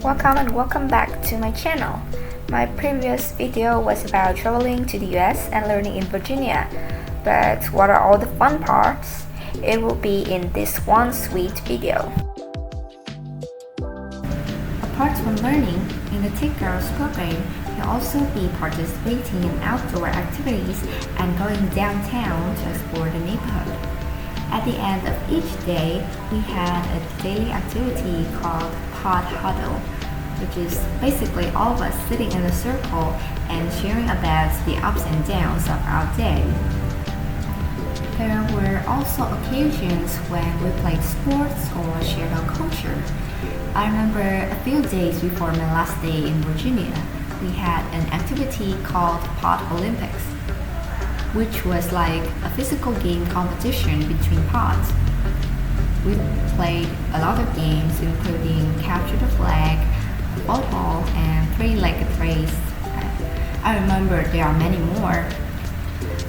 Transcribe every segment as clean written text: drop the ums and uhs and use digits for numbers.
Welcome and welcome back to my channel. My previous video was about traveling to the US and learning in Virginia, but what are all the fun parts? It will be in this one sweet video. Apart from learning, in the TechGirls program, you'll also be participating in outdoor activities and going downtown to explore the neighborhood. At the end of each day, we had a daily activity called Pod Huddle, which is basically all of us sitting in a circle and sharing about the ups and downs of our day. There were also occasions when we played sports or shared our culture. I remember a few days before my last day in Virginia, we had an activity called Pod Olympics, which was like a physical game competition between pods. We played a lot of games including capture the flag, football, and three-legged race. I remember there are many more.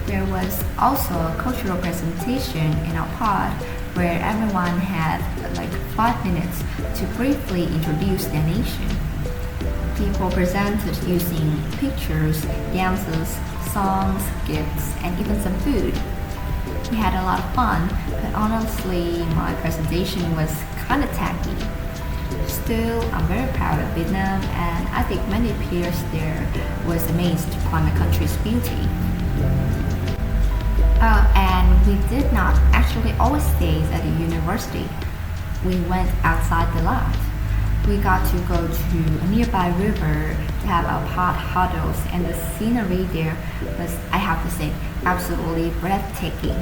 There was also a cultural presentation in our pod where everyone had like 5 minutes to briefly introduce their nation. People presented using pictures, dances, songs, gifts, and even some food. We had a lot of fun, but honestly, my presentation was kind of tacky. Still, I'm very proud of Vietnam, and I think many peers there was amazed by my country's beauty. And we did not actually always stay at the university. We went outside the lot. We got to go to a nearby river to have our pod huddles, and the scenery there was, I have to say, absolutely breathtaking.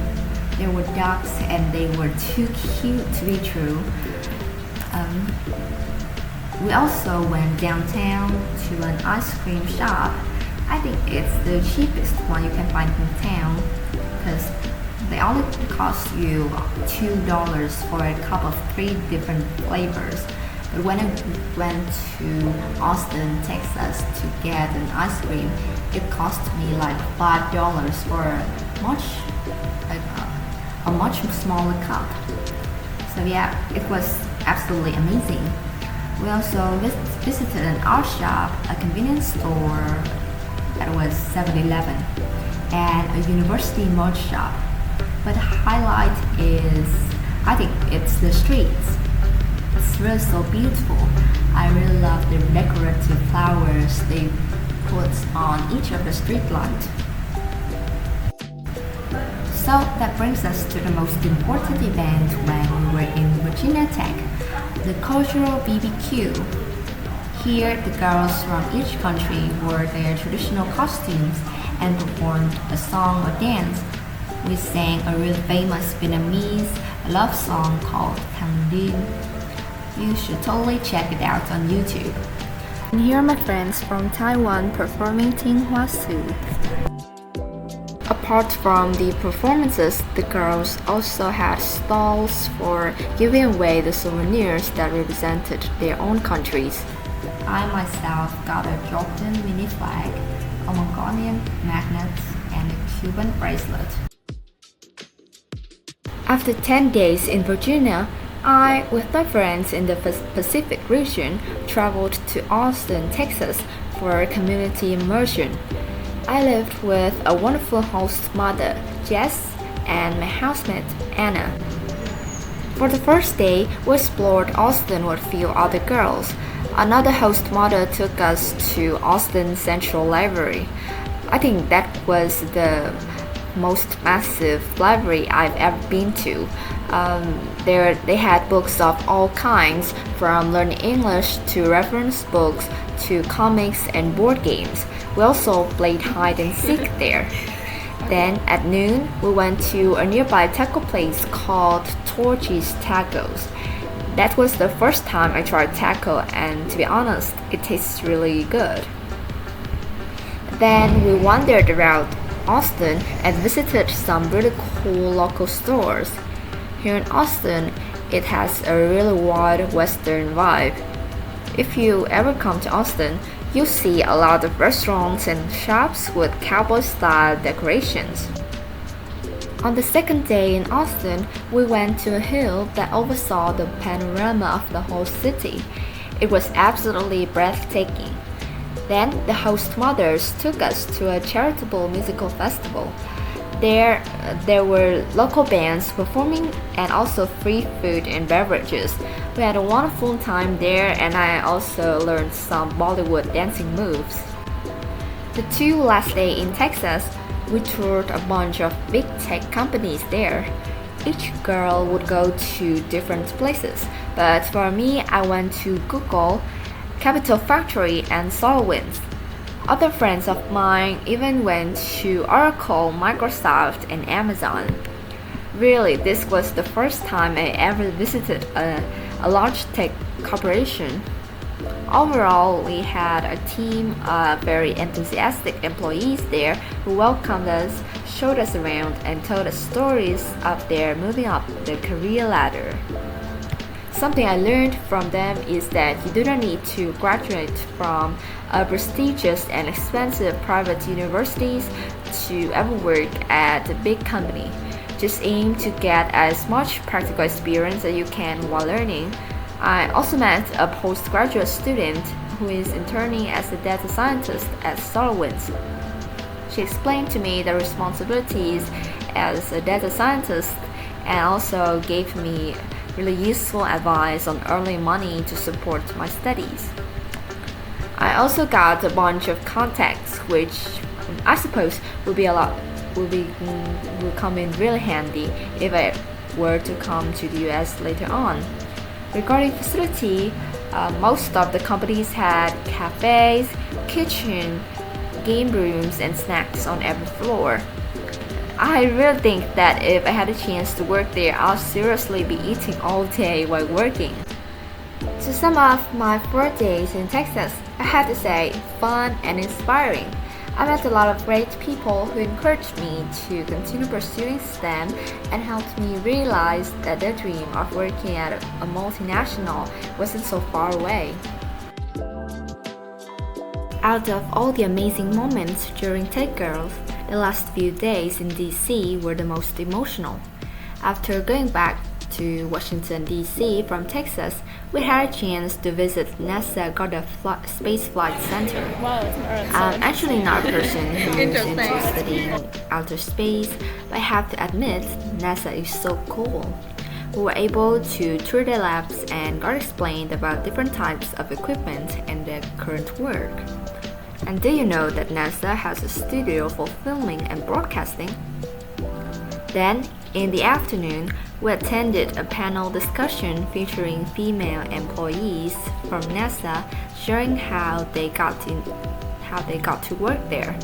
There were ducks and they were too cute to be true. We also went downtown to an ice cream shop. I think it's the cheapest one you can find in town because they only cost you $2 for a cup of 3 different flavors. But when I went to Austin, Texas to get an ice cream, it cost me like $5 for a much smaller cup. So yeah, it was absolutely amazing. We also visited an art shop, a convenience store that was 7-Eleven, and a university merch shop. But the highlight is, I think it's the streets. It's really so beautiful. I really love the decorative flowers they put on each of the street lights. So that brings us to the most important event when we were in Virginia Tech, the cultural BBQ. Here, the girls from each country wore their traditional costumes and performed a song or dance. We sang a really famous Vietnamese love song called Thằng Điên. You should totally check it out on YouTube. And here are my friends from Taiwan performing Tinh Hoa Sư. Apart from the performances, the girls also had stalls for giving away the souvenirs that represented their own countries. I myself got a Jordan mini flag, a Mongolian magnet, and a Cuban bracelet. After 10 days in Virginia, I, with my friends in the Pacific region, traveled to Austin, Texas for a community immersion. I lived with a wonderful host mother, Jess, and my housemate, Anna. For the first day, we explored Austin with a few other girls. Another host mother took us to Austin Central Library. I think that was the most massive library I've ever been to. There they had books of all kinds, from learning English to reference books to comics and board games. We also played hide and seek there. Then at noon, we went to a nearby taco place called Torchy's Tacos. That was the first time I tried taco, and to be honest, it tastes really good. Then we wandered around Austin and visited some really cool local stores. Here in Austin, it has a really wild Western vibe. If you ever come to Austin, you'll see a lot of restaurants and shops with cowboy-style decorations. On the second day in Austin, we went to a hill that oversaw the panorama of the whole city. It was absolutely breathtaking. Then the host mothers took us to a charitable musical festival. There were local bands performing and also free food and beverages. We had a wonderful time there, and I also learned some Bollywood dancing moves. The 2 last days in Texas, we toured a bunch of big tech companies there. Each girl would go to different places, but for me, I went to Google, Capital Factory, and SolarWinds. Other friends of mine even went to Oracle, Microsoft, and Amazon. Really, this was the first time I ever visited a large tech corporation. Overall, we had a team of very enthusiastic employees there who welcomed us, showed us around, and told us stories of their moving up the career ladder. Something I learned from them is that you do not need to graduate from a prestigious and expensive private universities to ever work at a big company. Just aim to get as much practical experience as you can while learning. I also met a postgraduate student who is interning as a data scientist at SolarWinds. She explained to me the responsibilities as a data scientist and also gave me really useful advice on earning money to support my studies. I also got a bunch of contacts which I suppose will come in really handy if I were to come to the US later on. Regarding facility, most of the companies had cafes, kitchen, game rooms, and snacks on every floor. I really think that if I had a chance to work there, I'll seriously be eating all day while working. To sum up my 4 days in Texas, I had to say fun and inspiring. I met a lot of great people who encouraged me to continue pursuing STEM and helped me realize that the dream of working at a multinational wasn't so far away. Out of all the amazing moments during TechGirls, the last few days in DC were the most emotional. After going back to Washington D.C. from Texas, we had a chance to visit NASA Goddard Space Flight Center. I'm actually not a person who is into studying outer space, but I have to admit, NASA is so cool. We were able to tour the labs and got explained about different types of equipment and their current work. And do you know that NASA has a studio for filming and broadcasting? Then, in the afternoon, we attended a panel discussion featuring female employees from NASA sharing how they got to work there.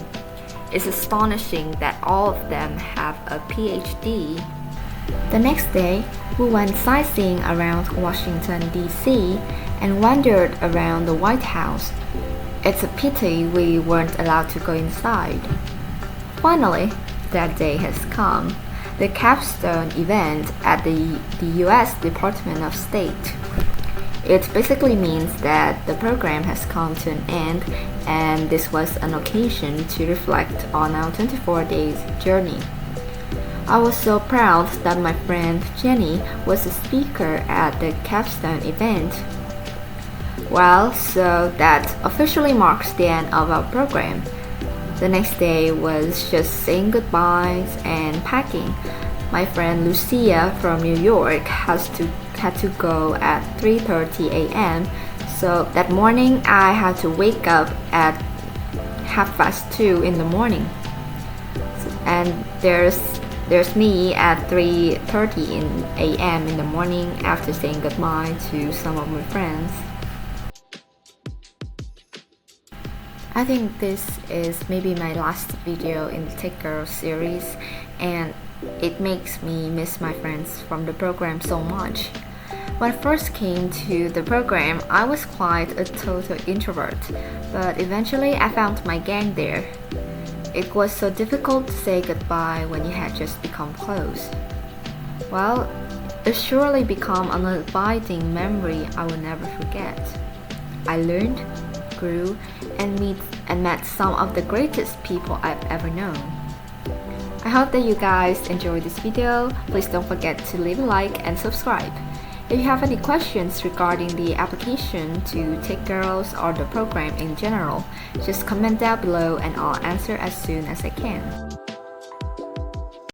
It's astonishing that all of them have a PhD. The next day, we went sightseeing around Washington D.C. and wandered around the White House. It's a pity we weren't allowed to go inside. Finally, that day has come. The capstone event at the US Department of State. It basically means that the program has come to an end, and this was an occasion to reflect on our 24 days journey. I was so proud that my friend Jenny was a speaker at the capstone event. Well, so that officially marks the end of our program. The next day was just saying goodbyes and packing. My friend Lucia from New York had to go at 3:30 a.m. So that morning I had to wake up at 2:30 in the morning. And there's me at 3:30 a.m. in the morning after saying goodbye to some of my friends. I think this is maybe my last video in the TechGirls series, and it makes me miss my friends from the program so much. When I first came to the program, I was quite a total introvert, but eventually I found my gang there. It was so difficult to say goodbye when you had just become close. Well, it surely became an abiding memory I will never forget. I learned, grew, and met some of the greatest people I've ever known. I hope that you guys enjoyed this video. Please don't forget to leave a like and subscribe. If you have any questions regarding the application to TechGirls or the program in general, just comment down below and I'll answer as soon as I can.